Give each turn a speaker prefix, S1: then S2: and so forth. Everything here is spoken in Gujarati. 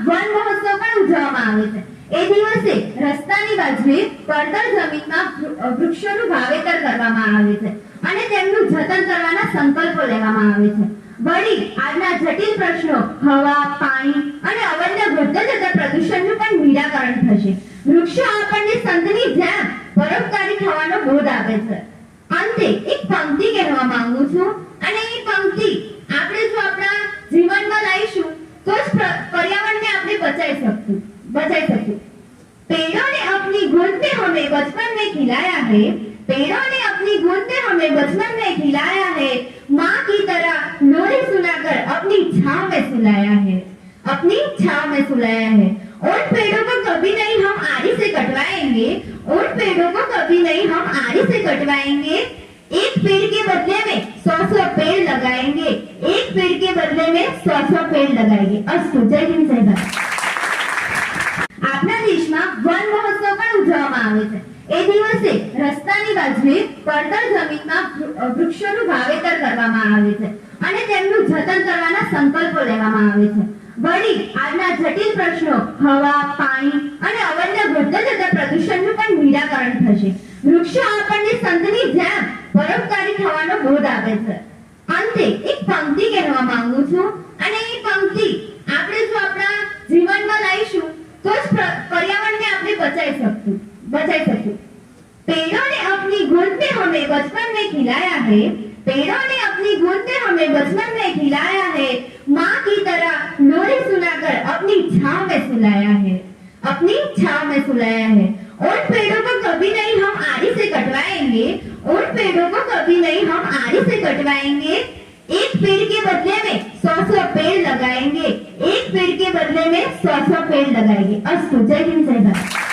S1: વન મહોત્સવ પણ ઉજવવામાં આવે છે। એ દિવસે રસ્તાની બાજુએ પડતર જમીનમાં વૃક્ષોનું વાવેતર કરવામાં આવે છે અને તેમનું જતન કરવાના સંકલ્પો લેવામાં આવે છે। વળી આજના જટિલ પ્રશ્નો હવા, પાણી અને અવરના વધતા જતા પ્રદૂષણનું પણ નિરાકરણ થશે। વૃક્ષો આપણને સંતની જેમ પરોપકારી થવાનો બોધ આપે છે। અંતે એક પંક્તિ કહેવા માંગુ છું અને એ પંક્તિ આપણે જો આપણા જીવનમાં લાવીશું તો જ पर्यावरण આપણે બચાવી શકશું। पेड़ों ने अपनी गूंज में हमें बचपन में खिलाया है, पेड़ों ने अपनी गूंज में हमें बचपन में खिलाया है, माँ की तरह लोरी सुनाकर अपनी छांव में सुलाया है, अपनी छांव में सुलाया है। उन पेड़ों को कभी नहीं हम आरी से कटवाएंगे, उन पेड़ों को कभी नहीं हम आरी से कटवाएंगे। एक पेड़ के बदले में 100 पेड़ लगाएंगे, एक पेड़ के बदले में 100 पेड़ लगाएंगे। अस्तु। जय हिंद, जय भारत। આપણા દેશમાં વન મહોત્સવ પણ ઉજવવામાં આવે છે। એ દિવસે રસ્તાની બાજુએ પડતર જમીનમાં વૃક્ષોનું વાવેતર કરવામાં આવે છે અને તેમનું જતન કરવાના સંકલ્પો લેવામાં આવે છે। વળી આજના જટિલ પ્રશ્નો હવા, પાણી અને અવરના વધતા જતા પ્રદૂષણનું પણ નિરાકરણ થશે। વૃક્ષો આપણને સંતની જેમ પરોપકારી થવાનો બોધ આપે છે। અંતે એક પંક્તિ કહેવા માંગુ છું અને એ પંક્તિ આપણે જો આપણા જીવનમાં લાવીશું तो पर्यावरण ने આપણે બચાવી શકશું। पेड़ों ने अपनी गूंज में हमें बचपन में खिलाया है, पेड़ों ने अपनी गूंज में हमें बचपन में खिलाया है, माँ की तरह लोरी सुनाकर अपनी छांव में सुलाया है, अपनी छांव में सुलाया है। उन पेड़ों को कभी नहीं हम आरी से कटवाएंगे, उन पेड़ों को कभी नहीं हम आरी से कटवाएंगे। एक पेड़ के बदले में 100 पेड़ लगाएंगे, एक पेड़ के बदले में 100 पेड़ लगाएंगे। अस्तु। जय हिंद, जय भारत।